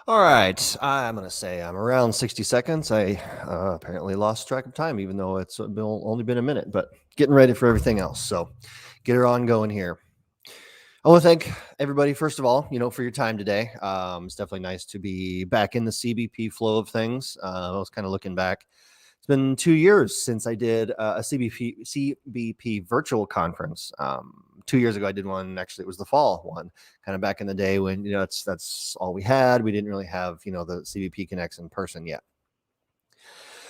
All right, I'm going to say I'm around 60 seconds. I apparently lost track of time, even though it's only been a minute, but getting ready for everything else. So get her on going here. I want to thank everybody, first of all, for your time today. It's definitely nice to be back in the CBP flow of things. I was kind of looking back. It's been 2 years since I did a CBP virtual conference. 2 years ago, I did one. Actually, it was the fall one, kind of back in the day when that's all we had. We didn't really have the CBP Connects in person yet.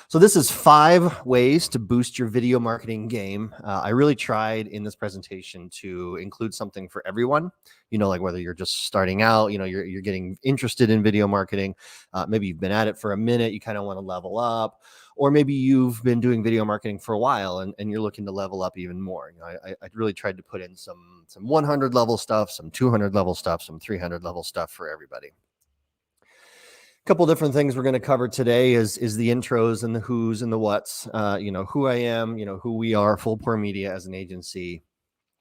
So this is 5 ways to boost your video marketing game. I really tried in this presentation to include something for everyone, like whether you're just starting out, you're getting interested in video marketing. Maybe you've been at it for a minute, you kind of want to level up, or maybe you've been doing video marketing for a while and you're looking to level up even more. I really tried to put in some 100 level stuff, some 200 level stuff, some 300 level stuff for everybody. Couple different things we're going to cover today is the intros and the who's and the what's, who I am, who we are, Full Pour Media as an agency.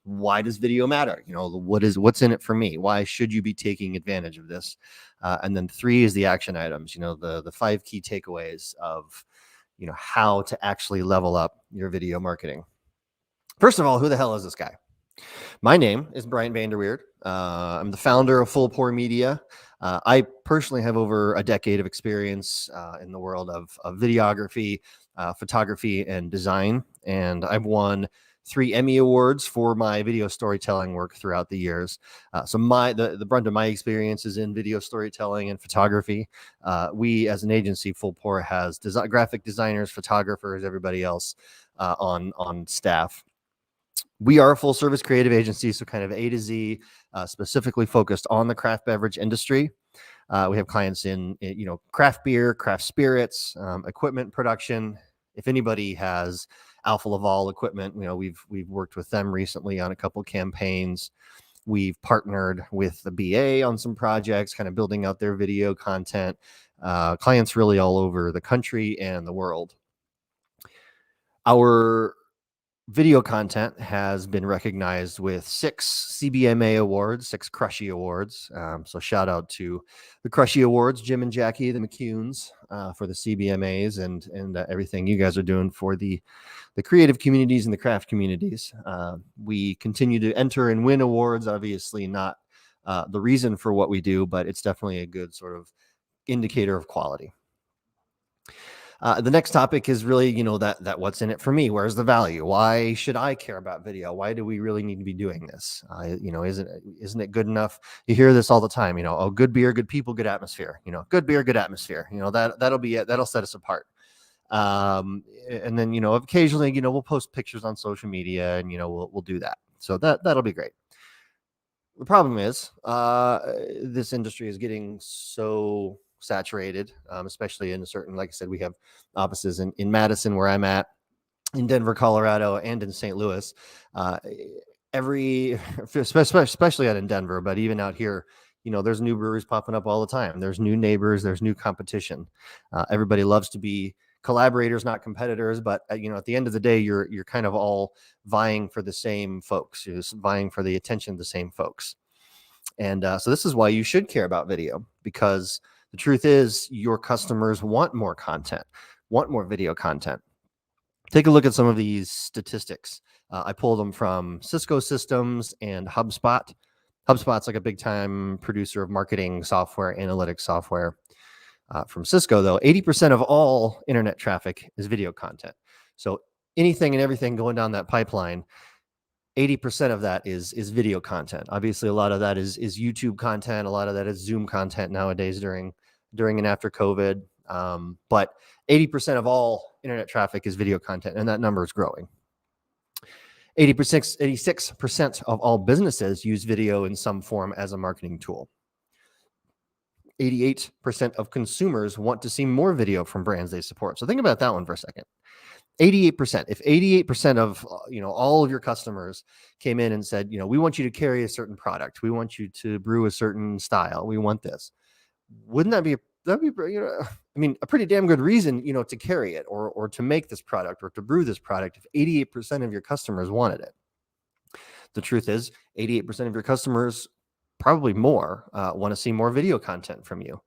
Why does video matter? What's in it for me? Why should you be taking advantage of this? And then 3 is the action items, the 5 key takeaways of, how to actually level up your video marketing. First of all, who the hell is this guy? My name is Bryant Vander Weerd. I'm the founder of Full Pour Media. I personally have over a decade of experience in the world of videography, photography, and design. And I've won 3 Emmy Awards for my video storytelling work throughout the years. So the brunt of my experience is in video storytelling and photography. We, as an agency, Full Pour, has graphic designers, photographers, everybody else on staff. We are a full service creative agency, so kind of A to Z, specifically focused on the craft beverage industry. We have clients in craft beer, craft spirits, equipment production. If anybody has Alfa Laval equipment, we've worked with them recently on a couple campaigns. We've partnered with the BA on some projects, kind of building out their video content. Clients really all over the country and the world. Our video content has been recognized with 6 CBMA awards, 6 Crushie awards. So shout out to the Crushie awards, Jim and Jackie, the McCunes, for the CBMAs and everything you guys are doing for the creative communities and the craft communities. We continue to enter and win awards, obviously not the reason for what we do, but it's definitely a good sort of indicator of quality. The next topic is really, that what's in it for me? Where's the value? Why should I care about video? Why do we really need to be doing this? Isn't it good enough? You hear this all the time, oh, good beer, good people, good atmosphere, good beer, good atmosphere, that'll be it. That'll set us apart. And then, occasionally, we'll post pictures on social media and, we'll do that. So that'll be great. The problem is, this industry is getting so saturated, especially in a certain, like I said, we have offices in Madison, where I'm at, in Denver, Colorado, and in St. Louis. Especially out in Denver, but even out here, there's new breweries popping up all the time. There's new neighbors, there's new competition. Everybody loves to be collaborators, not competitors, but at the end of the day, you're kind of all vying for the same folks. You're vying for the attention of the same folks. And so this is why you should care about video, because the truth is your customers want more content, want more video content. Take a look at some of these statistics. I pulled them from Cisco Systems and HubSpot. HubSpot's like a big time producer of marketing software, analytics software. From Cisco, though, 80% of all internet traffic is video content. So anything and everything going down that pipeline, 80% of that is video content. Obviously, a lot of that is YouTube content. A lot of that is Zoom content nowadays during and after COVID. But 80% of all internet traffic is video content, and that number is growing. 86% of all businesses use video in some form as a marketing tool. 88% of consumers want to see more video from brands they support. So think about that one for a second. 88%. If 88% of all of your customers came in and said, we want you to carry a certain product, we want you to brew a certain style, we want this, wouldn't that be a pretty damn good reason to carry it or to make this product or to brew this product if 88% of your customers wanted it? The truth is, 88% of your customers probably more, want to see more video content from you.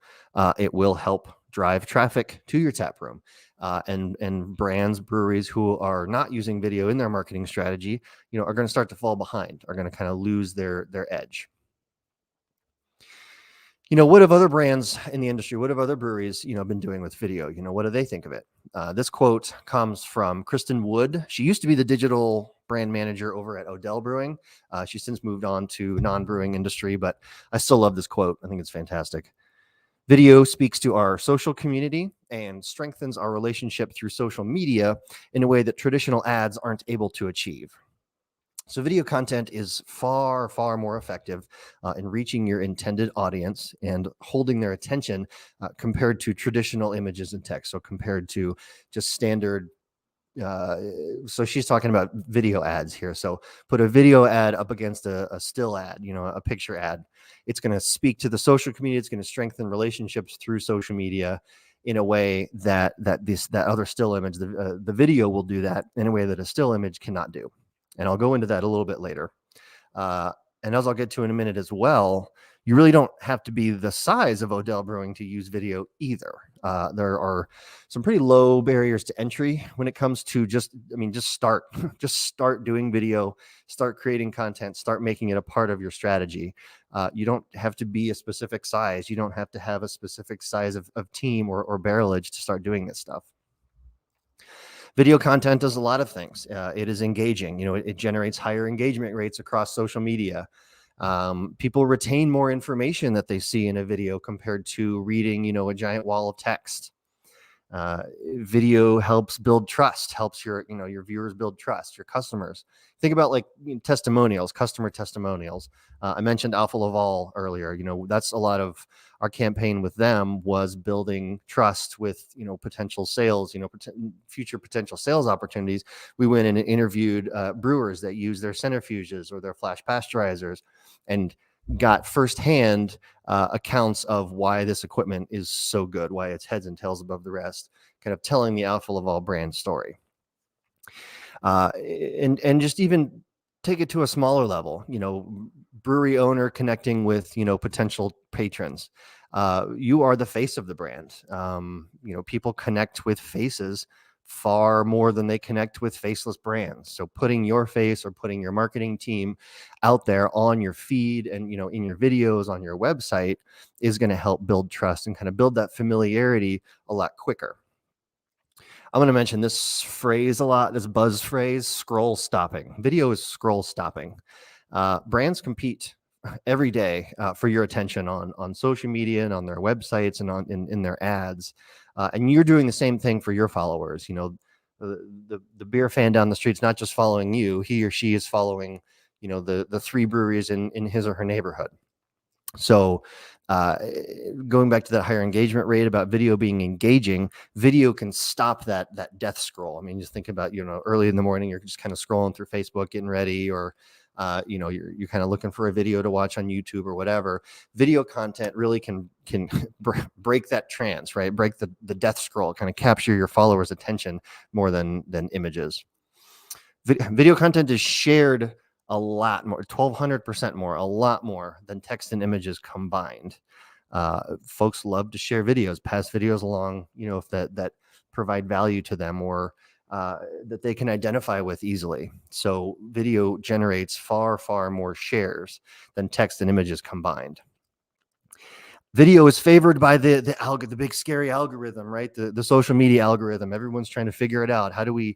It will help drive traffic to your tap room. And brands, breweries who are not using video in their marketing strategy, are going to start to fall behind, are going to kind of lose their edge. What have other brands in the industry, what have other breweries, been doing with video? What do they think of it? This quote comes from Kristen Wood. She used to be the digital brand manager over at Odell Brewing. She's since moved on to non-brewing industry, but I still love this quote. I think it's fantastic. Video speaks to our social community and strengthens our relationship through social media in a way that traditional ads aren't able to achieve. So video content is far, far more effective in reaching your intended audience and holding their attention compared to traditional images and text. So compared to just standard. So she's talking about video ads here. So put a video ad up against a still ad, a picture ad. It's going to speak to the social community. It's going to strengthen relationships through social media in a way that other still image, the video will do that in a way that a still image cannot do. And I'll go into that a little bit later. And as I'll get to in a minute as well, you really don't have to be the size of Odell Brewing to use video either. There are some pretty low barriers to entry when it comes to just start doing video, start creating content, start making it a part of your strategy. You don't have to be a specific size. You don't have to have a specific size of team or barrelage to start doing this stuff. Video content does a lot of things. It is engaging. It generates higher engagement rates across social media. People retain more information that they see in a video compared to reading, a giant wall of text. Video helps build trust, helps your viewers build trust, your customers. Think about testimonials, customer testimonials. I mentioned Alfa Laval earlier. That's a lot of our campaign with them was building trust with, potential sales, future potential sales opportunities. We went in and interviewed brewers that use their centrifuges or their flash pasteurizers and got firsthand accounts of why this equipment is so good, why it's heads and tails above the rest, kind of telling the Alfa Laval brand story. And just even take it to a smaller level, brewery owner connecting with, potential patrons. You are the face of the brand. People connect with faces far more than they connect with faceless brands. So putting your face or putting your marketing team out there on your feed and, in your videos on your website is going to help build trust and kind of build that familiarity a lot quicker. I'm going to mention this phrase a lot, this buzz phrase, scroll stopping. Video is scroll stopping. Brands compete every day for your attention on social media and on their websites and in their ads. And you're doing the same thing for your followers. The beer fan down the street's not just following you, he or she is following, the 3 breweries in his or her neighborhood. So going back to that higher engagement rate about video being engaging, video can stop that death scroll. I mean, just think about, early in the morning, you're just kind of scrolling through Facebook, getting ready, or you're kind of looking for a video to watch on YouTube or whatever. Video content really can break that trance, right? Break the death scroll, kind of capture your followers' attention more than images. Video content is shared a lot more, 1,200% more, a lot more than text and images combined. Folks love to share videos, pass videos along, if that provide value to them or that they can identify with easily. So video generates far, far more shares than text and images combined. Video is favored by the big scary algorithm, right? The social media algorithm. Everyone's trying to figure it out. How do we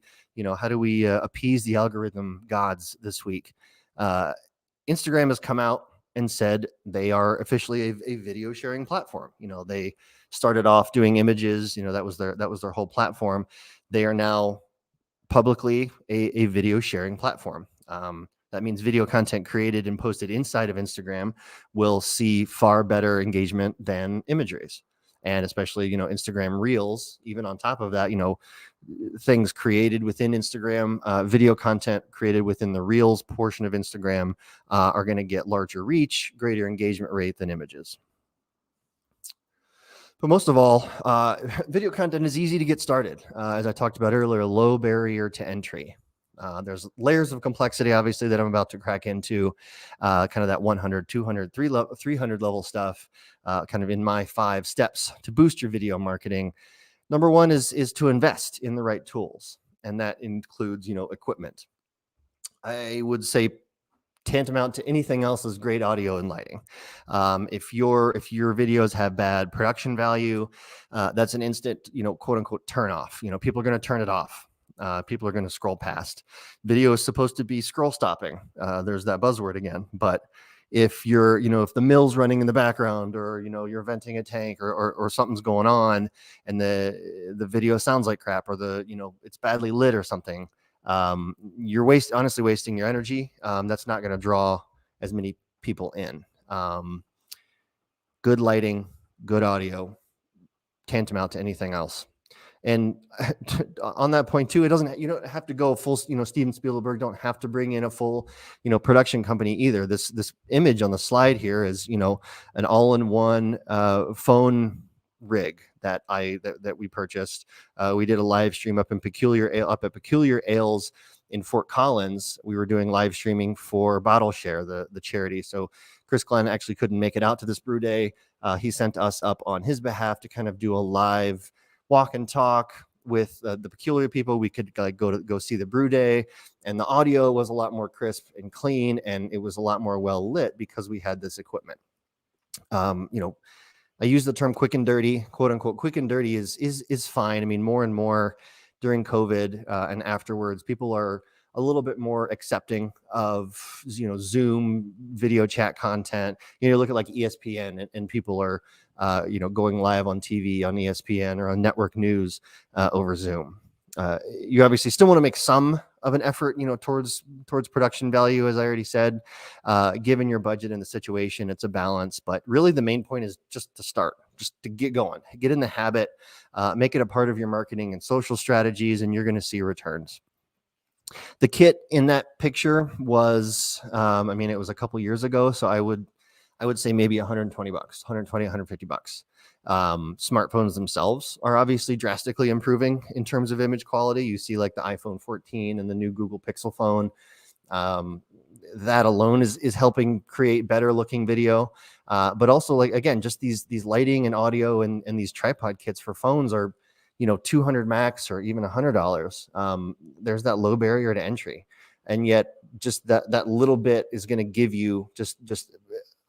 appease the algorithm gods this week? Instagram has come out and said they are officially a video sharing platform. They started off doing images. That was their whole platform. They are now publicly a video sharing platform. That means video content created and posted inside of Instagram will see far better engagement than imageries. And especially, Instagram Reels, even on top of that, things created within Instagram, video content created within the Reels portion of Instagram are going to get larger reach, greater engagement rate than images. But most of all, video content is easy to get started. As I talked about earlier, low barrier to entry. There's layers of complexity, obviously, that I'm about to crack into, kind of that 100, 200, 300 level stuff, kind of in my 5 steps to boost your video marketing. Number one is to invest in the right tools, and that includes, equipment. I would say tantamount to anything else is great audio and lighting. If your videos have bad production value, that's an instant, quote unquote turn off. People are going to turn it off. People are going to scroll past. Video is supposed to be scroll stopping. There's that buzzword again. But if if the mill's running in the background, or you're venting a tank, or something's going on, and the video sounds like crap, or it's badly lit or something, you're honestly wasting your energy. That's not going to draw as many people in. Good lighting, good audio, tantamount to anything else. And on that point too, you don't have to go full, Steven Spielberg don't have to bring in a full, production company either. This image on the slide here is, an all-in-one phone rig that we purchased. We did a live stream up at Peculiar Ales in Fort Collins. We were doing live streaming for Bottle Share, the charity. So Chris Glenn actually couldn't make it out to this brew day. He sent us up on his behalf to kind of do a live walk and talk with the Peculiar people. We could go see the brew day, and the audio was a lot more crisp and clean, and it was a lot more well lit because we had this equipment. I use the term quick and dirty, quote unquote. Quick and dirty is fine. I mean, more and more during COVID and afterwards, people are a little bit more accepting of, Zoom video chat content. Look at like ESPN, and people are, going live on TV on ESPN or on network news over Zoom. You obviously still want to make some of an effort, towards production value, as I already said. Given your budget and the situation, it's a balance. But really, the main point is just to start, just to get going, get in the habit, make it a part of your marketing and social strategies, and you're going to see returns. The kit in that picture was, it was a couple years ago, so I would say maybe $120, $150. Smartphones themselves are obviously drastically improving in terms of image quality. You see like the iPhone 14 and the new Google Pixel phone. That alone is helping create better looking video. But also, like, again, just these lighting and audio and these tripod kits for phones are, $200 max or even $100. There's that low barrier to entry. And yet just that little bit is going to give you just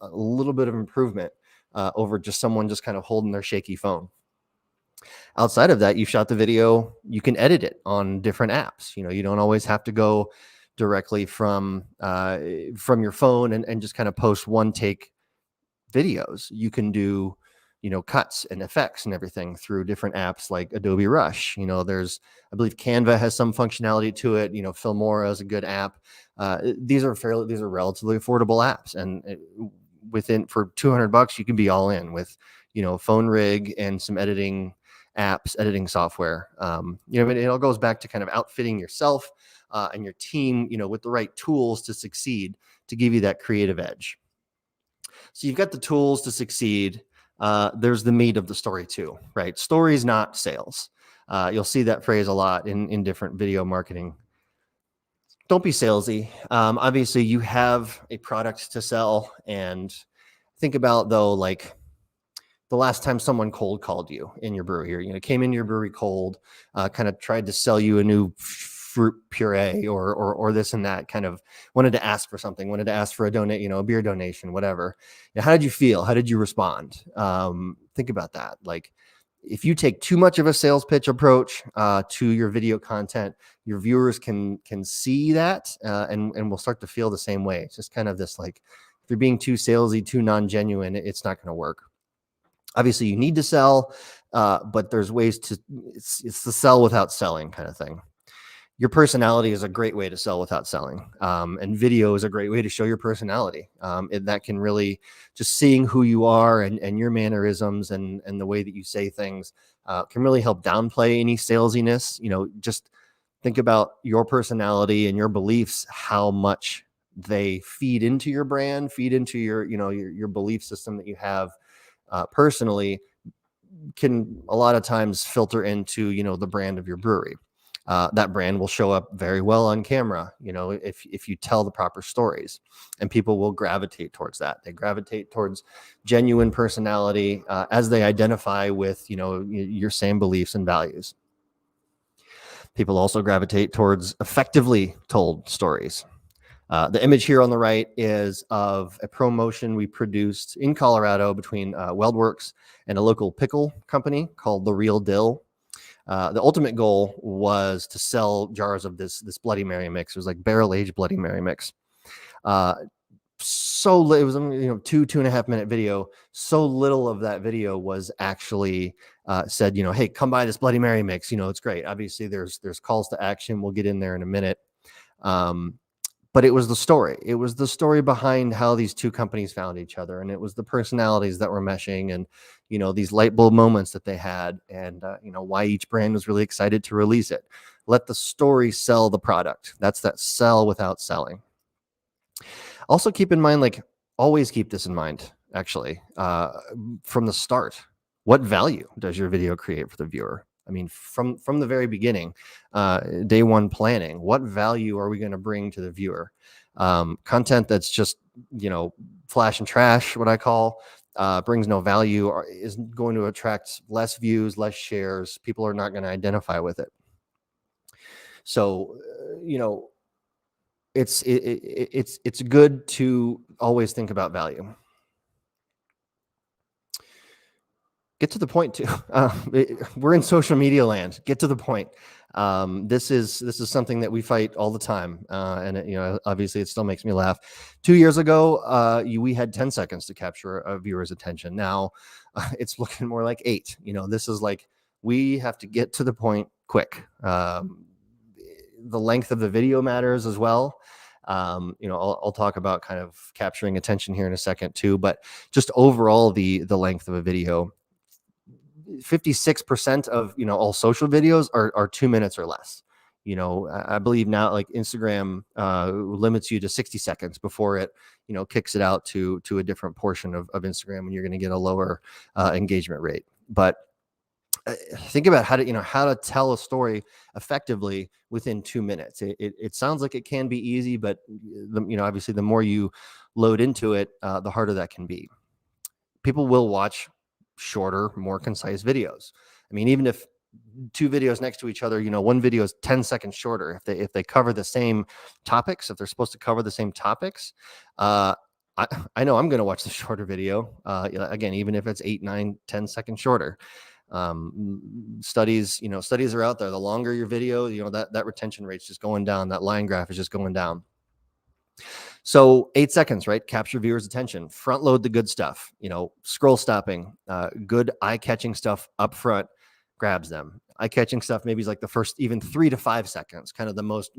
a little bit of improvement over just someone just kind of holding their shaky phone. Outside of that, you shot the video, you can edit it on different apps. You don't always have to go directly from your phone and just kind of post one take videos. You can do, cuts and effects and everything through different apps like Adobe Rush. There's, I believe Canva has some functionality to it. Filmora is a good app. These are relatively affordable apps, and for $200, you can be all in with, phone rig and some editing apps, editing software. It all goes back to kind of outfitting yourself and your team, with the right tools to succeed, to give you that creative edge. So you've got the tools to succeed. There's the meat of the story too, right? Stories, not sales. You'll see that phrase a lot in different video marketing. Don't be salesy. Obviously, you have a product to sell, and think about, though, like the last time someone cold called you in your brewery, came into your brewery cold, kind of tried to sell you a new fruit puree or this and that, kind of wanted to ask for something, wanted to ask for a beer donation, whatever. How did you feel? How did you respond? Think about that. Like, if you take too much of a sales pitch approach to your video content, your viewers can see that and will start to feel the same way. It's just kind of this, like, if you're being too salesy, too non-genuine, it's not going to work. Obviously, you need to sell, but there's ways to, it's the sell without selling kind of thing. Your personality is a great way to sell without selling. And video is a great way to show your personality. That can really, just seeing who you are and your mannerisms and the way that you say things can really help downplay any salesiness. Just think about your personality and your beliefs, how much they feed into your brand, feed into your belief system that you have personally, can a lot of times filter into, the brand of your brewery. that brand will show up very well on camera, if you tell the proper stories, and people will gravitate towards that. They gravitate towards genuine personality as they identify with, your same beliefs and values. People also gravitate towards effectively told stories. The image here on the right is of a promotion we produced in Colorado between WeldWerks and a local pickle company called The Real Dill. The ultimate goal was to sell jars of this Bloody Mary mix. It was like barrel-aged Bloody Mary mix. It was 2.5 minute video. So little of that video was actually said, hey, come buy this Bloody Mary mix. It's great. Obviously, there's calls to action. We'll get in there in a minute. But it was the story. It was the story behind how these two companies found each other. And it was the personalities that were meshing and, these light bulb moments that they had and, why each brand was really excited to release it. Let the story sell the product. That's that sell without selling. Also keep in mind, always keep this in mind, actually, from the start. What value does your video create for the viewer? I mean, from the very beginning, day one planning, what value are we going to bring to the viewer? Content that's just, flash and trash, what I call, brings no value, or is going to attract less views, less shares. People are not going to identify with it. So, it's good to always think about value. Get to the point too. We're in social media land. Get to the point. This is something that we fight all the time, and obviously it still makes me laugh. 2 years ago, we had 10 seconds to capture a viewer's attention. Now it's looking more like 8. This is we have to get to the point quick. The length of the video matters as well. I'll talk about kind of capturing attention here in a second too, but just overall the length of a video. 56% of all social videos are 2 minutes or less. I believe now Instagram limits you to 60 seconds before it kicks it out to a different portion of Instagram, and you're going to get a lower engagement rate. But think about how to tell a story effectively within 2 minutes. It sounds like it can be easy, but obviously the more you load into it, the harder that can be. People will watch shorter, more concise videos. I mean, even if 2 videos next to each other, one video is 10 seconds shorter. If they cover the same topics, if they're supposed to cover the same topics, I know I'm going to watch the shorter video. Again, even if it's 8, 9, 10 seconds shorter. Studies are out there. The longer your video, that retention rate's just going down. That line graph is just going down. So 8 seconds, right? Capture viewers' attention. Front load the good stuff. Scroll stopping, good eye-catching stuff up front grabs them. Eye-catching stuff maybe is the first even 3 to 5 seconds, kind of the most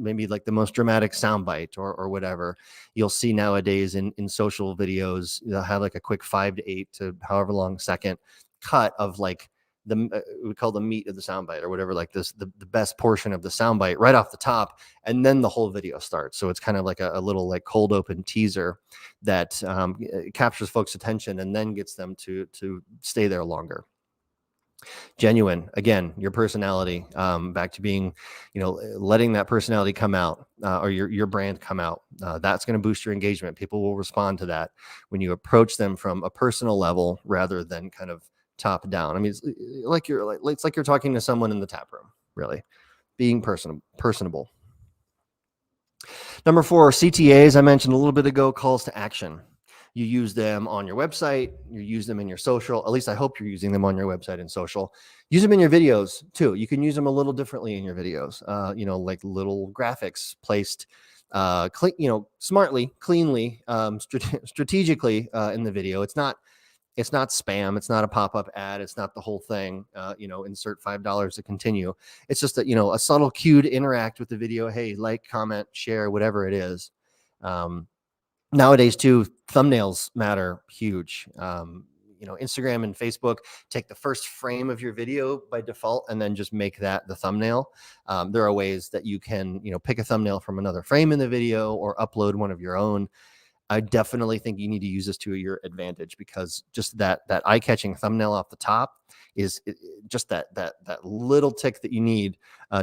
dramatic soundbite or whatever. You'll see nowadays in social videos, they'll have a quick 5 to 8 to however long second cut of we call the meat of the soundbite or whatever, the best portion of the soundbite right off the top, and then the whole video starts. So it's kind of a little cold open teaser that captures folks' attention and then gets them to stay there longer. Genuine, again, your personality, back to being, letting that personality come out, or your brand come out. That's going to boost your engagement. People will respond to that when you approach them from a personal level rather than kind of top down. I mean, it's like you're talking to someone in the tap room, really. Being personable. Number 4, CTAs. I mentioned a little bit ago, calls to action. You use them on your website. You use them in your social. At least I hope you're using them on your website and social. Use them in your videos too. You can use them a little differently in your videos. Little graphics placed, smartly, cleanly, strategically in the video. It's not spam. It's not a pop-up ad. It's not the whole thing. Insert $5 to continue. It's just a subtle cue to interact with the video. Hey, comment, share, whatever it is. Nowadays too, thumbnails matter huge. Instagram and Facebook take the first frame of your video by default and then just make that the thumbnail. There are ways that you can, pick a thumbnail from another frame in the video or upload one of your own. I definitely think you need to use this to your advantage, because just that eye-catching thumbnail off the top is just that little tick that you need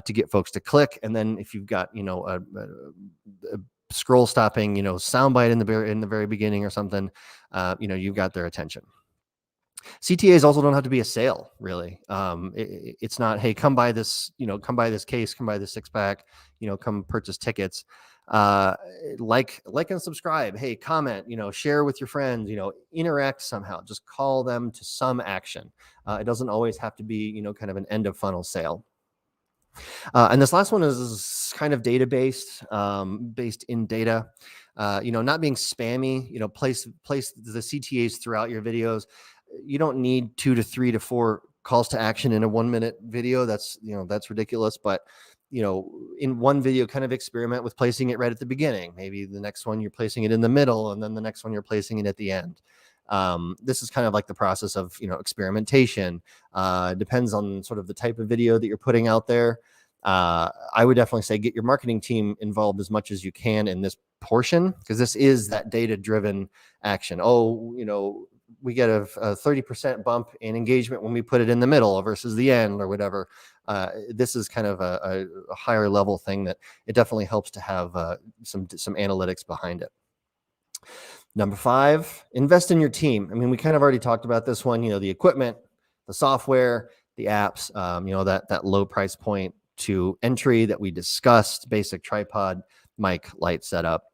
to get folks to click. And then if you've got a scroll stopping soundbite in the very beginning or something, you've got their attention. CTAs also don't have to be a sale, really. It's not, hey, come buy this, come buy this case, come buy this 6-pack, come purchase tickets. Like and subscribe. Hey, comment, share with your friends, interact somehow. Just call them to some action. It doesn't always have to be, kind of an end of funnel sale. And this last one is kind of data based, based in data. Not being spammy. Place the CTAs throughout your videos. You don't need 2 to 3 to 4 calls to action in a 1-minute video. That's ridiculous. But, in one video, kind of experiment with placing it right at the beginning. Maybe the next one you're placing it in the middle, and then the next one you're placing it at the end. This is kind of like the process of, experimentation. Depends on sort of the type of video that you're putting out there. I would definitely say get your marketing team involved as much as you can in this portion, because this is that data-driven action. We get a 30% bump in engagement when we put it in the middle versus the end or whatever. This is kind of a higher level thing that it definitely helps to have some analytics behind it. Number 5, invest in your team. I mean, we kind of already talked about this one, the equipment, the software, the apps, that low price point to entry that we discussed, basic tripod, mic, light setup.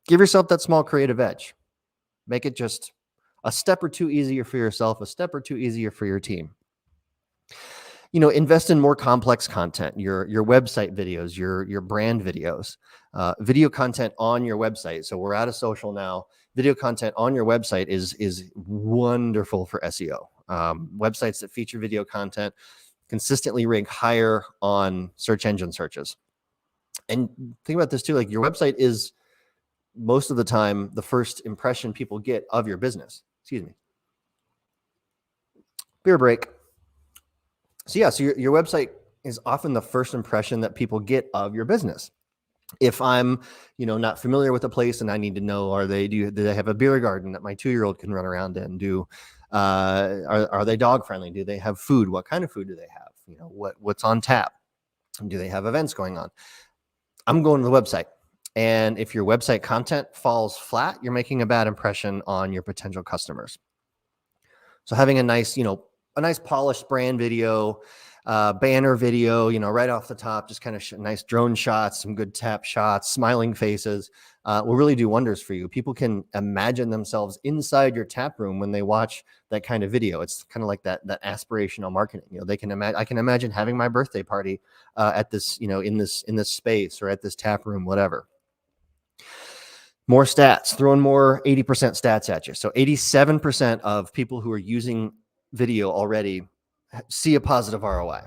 Give yourself that small creative edge. Make it just a step or two easier for yourself, a step or two easier for your team. Invest in more complex content, your website videos, your brand videos, video content on your website. So we're out of social now. Video content on your website is wonderful for SEO. Websites that feature video content consistently rank higher on search engine searches. And think about this too, like your website is most of the time the first impression people get of your business. Excuse me. Beer break. So your website is often the first impression that people get of your business. If I'm, not familiar with a place and I need to know, do they have a beer garden that my 2-year-old can run around in? Are they dog friendly? Do they have food? What kind of food do they have? What's on tap? Do they have events going on? I'm going to the website. And if your website content falls flat, you're making a bad impression on your potential customers. So having a nice polished brand video, banner video, right off the top, just kind of nice drone shots, some good tap shots, smiling faces, will really do wonders for you. People can imagine themselves inside your tap room when they watch that kind of video. It's kind of like that aspirational marketing. They can imagine. I can imagine having my birthday party at this, in this space or at this tap room, whatever. More stats, throwing more 80% stats at you. So 87% of people who are using video already see a positive ROI.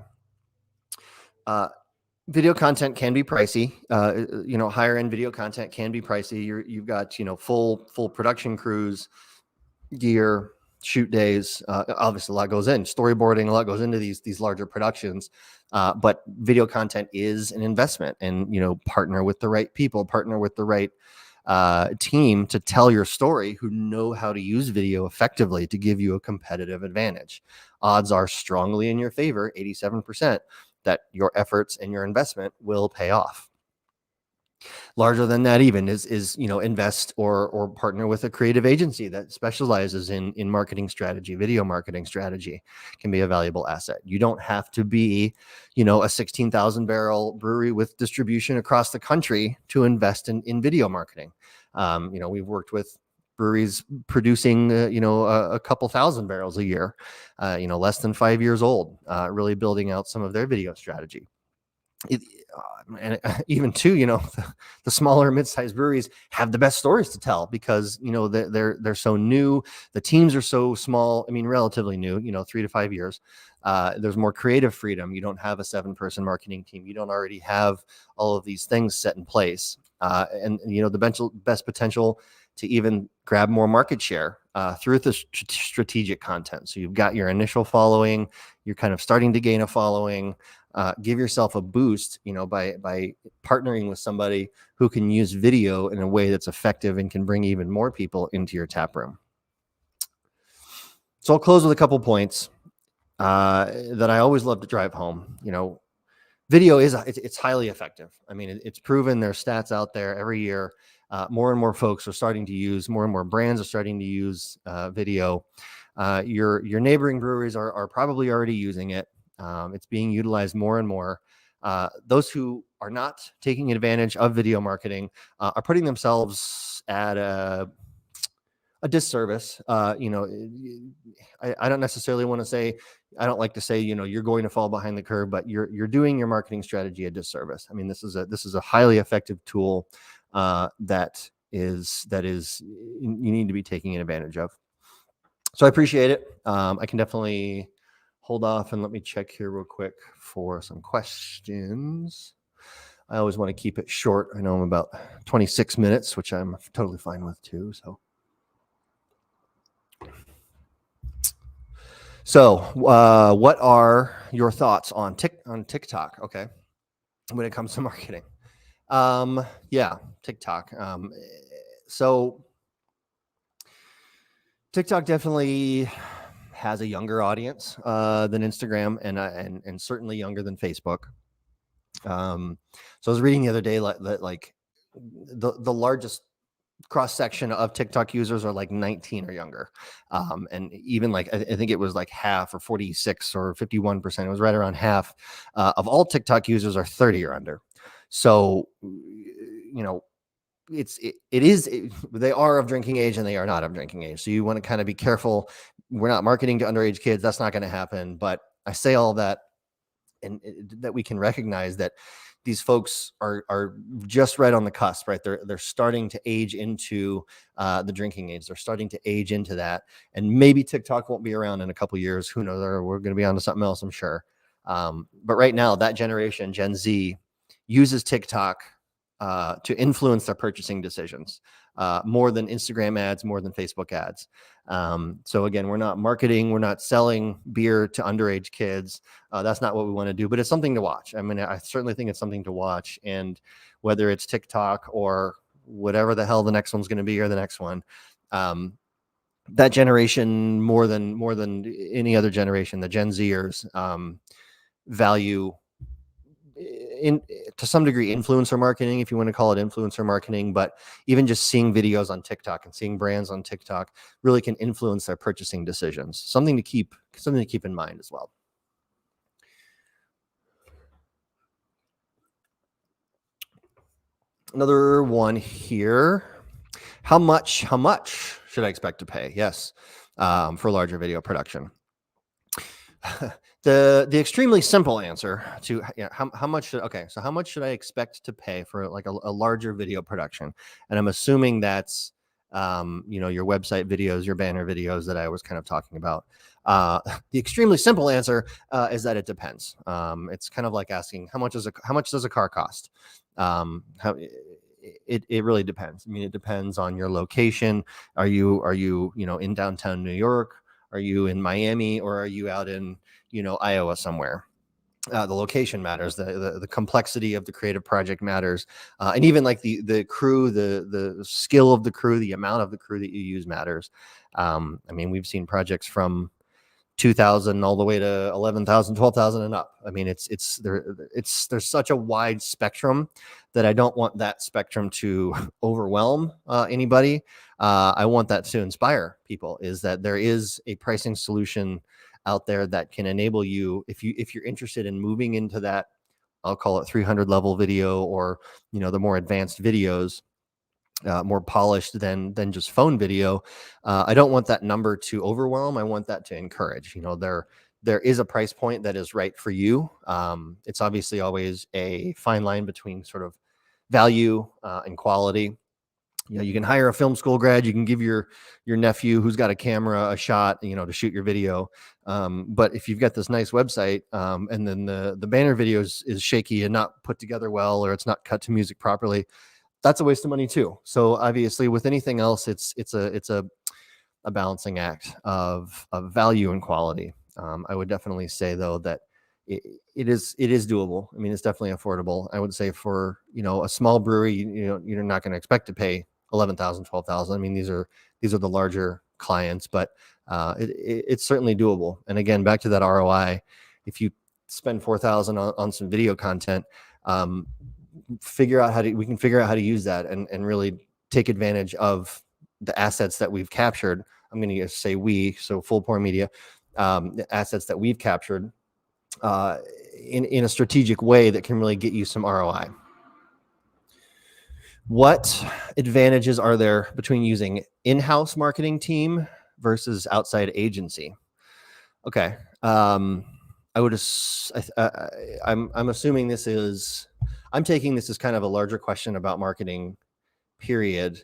Video content can be pricey. Higher end video content can be pricey. You've got, full production crews, gear, shoot days. Obviously a lot goes in storyboarding, a lot goes into these larger productions. But video content is an investment, and, partner with the right people, partner with the right team to tell your story, who know how to use video effectively to give you a competitive advantage. Odds are strongly in your favor, 87%, that your efforts and your investment will pay off. Larger than that even is invest or partner with a creative agency that specializes in marketing strategy. Video marketing strategy can be a valuable asset. You don't have to be, a 16,000 barrel brewery with distribution across the country to invest in video marketing. We've worked with breweries producing, a couple thousand barrels a year, less than 5 years old, really building out some of their video strategy. And even too, the smaller mid-sized breweries have the best stories to tell because, they're so new. The teams are so small. I mean, relatively new, 3 to 5 years. There's more creative freedom. You don't have a 7-person marketing team. You don't already have all of these things set in place. And the best potential to even grab more market share through the strategic content. So you've got your initial following, you're kind of starting to gain a following. give yourself a boost, by partnering with somebody who can use video in a way that's effective and can bring even more people into your tap room. So I'll close with a couple points that I always love to drive home. Video it's highly effective. I mean, it's proven. There's stats out there every year. More and more folks are starting to use, more and more brands are starting to use video. Your neighboring breweries are probably already using it. It's being utilized more and more. Those who are not taking advantage of video marketing are putting themselves at a disservice. I don't necessarily want to say, I don't like to say, you're going to fall behind the curve, but you're doing your marketing strategy a disservice. I mean, this is a highly effective tool that is you need to be taking advantage of. So I appreciate it. I can definitely hold off and let me check here real quick for some questions. I always want to keep it short. I know I'm about 26 minutes, which I'm totally fine with too. So what are your thoughts on TikTok? Okay, when it comes to marketing, yeah, TikTok. So TikTok definitely has a younger audience than Instagram, and certainly younger than Facebook. So I was reading the other day that like the largest cross section of TikTok users are like 19 or younger. And even like, I think it was like half, or 46 or 51%. It was right around half of all TikTok users are 30 or under. So, they are of drinking age and they are not of drinking age. So you want to kind of be careful. We're not marketing to underage kids. That's not going to happen. But I say all that, and that we can recognize that these folks are just right on the cusp, right? They're starting to age into the drinking age. They're starting to age into that, and maybe TikTok won't be around in a couple of years. Who knows? Or we're going to be on to something else, I'm sure. But right now, that generation, Gen Z, uses TikTok to influence their purchasing decisions more than Instagram ads, more than Facebook ads. So again, we're not marketing, we're not selling beer to underage kids. That's not what we want to do, but it's something to watch. I mean, I certainly think it's something to watch. And whether it's TikTok or whatever the hell the next one's going to be, or the next one, that generation, more than any other generation, the Gen Zers, value, to some degree, influencer marketing, if you want to call it influencer marketing. But even just seeing videos on TikTok and seeing brands on TikTok really can influence their purchasing decisions. Something to keep in mind as well. Another one here. How much should I expect to pay? Yes, for larger video production. The extremely simple answer to how much should I expect to pay for like a larger video production? And I'm assuming that's your website videos, your banner videos that I was kind of talking about. The extremely simple answer is that it depends. It's kind of like asking how much does a car cost? It really depends. I mean, it depends on your location. Are you in downtown New York? Are you in Miami, or are you out in Iowa somewhere? The location matters. The complexity of the creative project matters, and even like the crew, the skill of the crew, the amount of the crew that you use matters. I mean, we've seen projects from 2,000 all the way to 11,000, 12,000 and up. I mean, there's such a wide spectrum that I don't want that spectrum to overwhelm anybody. I want that to inspire people, is that there is a pricing solution out there that can enable you, if you're interested in moving into that, I'll call it 300 level video, or the more advanced videos, more polished than just phone video. I don't want that number to overwhelm. I want that to encourage. There is a price point that is right for you. It's obviously always a fine line between sort of value and quality. You can hire a film school grad. You can give your nephew who's got a camera a shot, to shoot your video. But if you've got this nice website, and then the banner video is shaky and not put together well, or it's not cut to music properly, that's a waste of money too. So obviously, with anything else, it's a balancing act of value and quality. I would definitely say though that it is doable. I mean, it's definitely affordable. I would say for, a small brewery, you're not going to expect to pay 11,000, 12,000. I mean, these are the larger clients, but it's certainly doable. And again, back to that ROI, if you spend 4,000 on some video content, we can figure out how to use that and really take advantage of the assets that we've captured. I'm going to say so Full Pour Media, the assets that we've captured in a strategic way that can really get you some ROI. What advantages are there between using in-house marketing team versus outside agency? Okay. I'm assuming I'm taking this as kind of a larger question about marketing, period.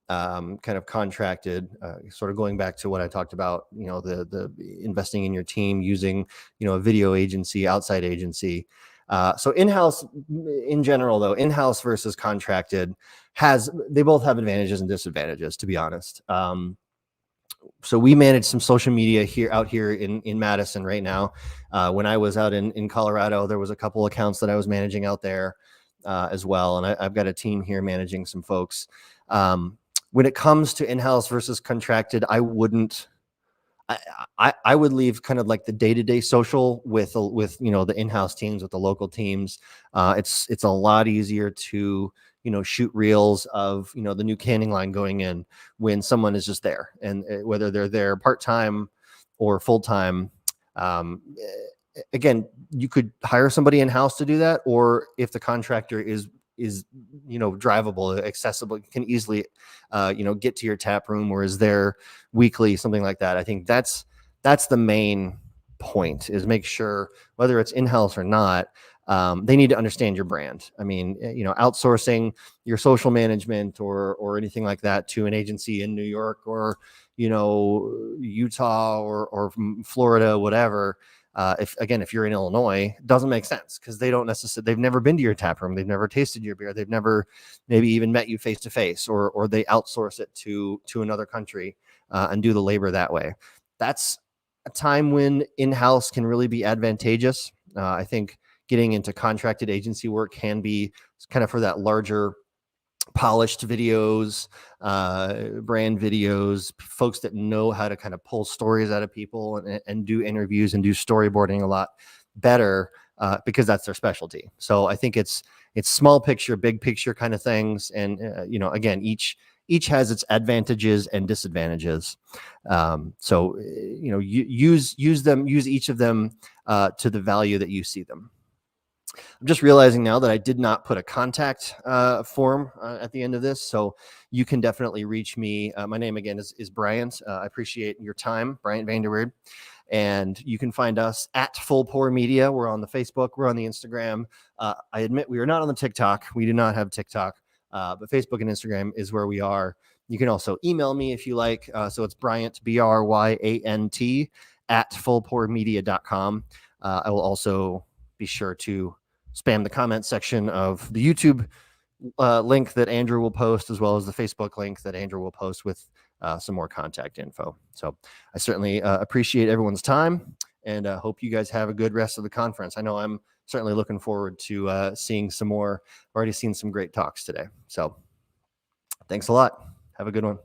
Kind of contracted, sort of going back to what I talked about, the investing in your team, using, a video agency, outside agency. So in-house in general, though, in-house versus contracted they both have advantages and disadvantages, to be honest. So we manage some social media out here in Madison right now. When I was out in Colorado, there was a couple accounts that I was managing out there as well. And I've got a team here managing some folks. When it comes to in-house versus contracted, I would leave kind of like the day-to-day social with the in-house teams, with the local teams. It's a lot easier to shoot reels of the new canning line going in when someone is just there, and whether they're there part-time or full-time. Again, you could hire somebody in-house to do that, or if the contractor is drivable, accessible, can easily get to your tap room or is there weekly, something like that. I think that's the main point, is make sure whether it's in-house or not, they need to understand your brand. I mean, outsourcing your social management or anything like that to an agency in New York or Utah or Florida, whatever. If you're in Illinois, it doesn't make sense, because they've never been to your tap room. They've never tasted your beer. They've never maybe even met you face to face, or they outsource it to another country and do the labor that way. That's a time when in-house can really be advantageous. I think getting into contracted agency work can be kind of for that larger polished videos, brand videos, folks that know how to kind of pull stories out of people and do interviews and do storyboarding a lot better, because that's their specialty. So I think it's small picture, big picture kind of things. And, again, each has its advantages and disadvantages. So use each of them to the value that you see them. I'm just realizing now that I did not put a contact form at the end of this, so you can definitely reach me. My name again is Bryant. I appreciate your time, Bryant Vander Weerd. And you can find us at Full Pour Media. We're on the Facebook. We're on the Instagram. I admit we are not on the TikTok. We do not have TikTok, but Facebook and Instagram is where we are. You can also email me if you like. So it's Bryant, BRYANT, at fullpourmedia.com. I will also be sure to spam the comment section of the YouTube link that Andrew will post, as well as the Facebook link that Andrew will post with some more contact info. So I certainly appreciate everyone's time, and hope you guys have a good rest of the conference. I know I'm certainly looking forward to seeing some more. I've already seen some great talks today. So thanks a lot. Have a good one.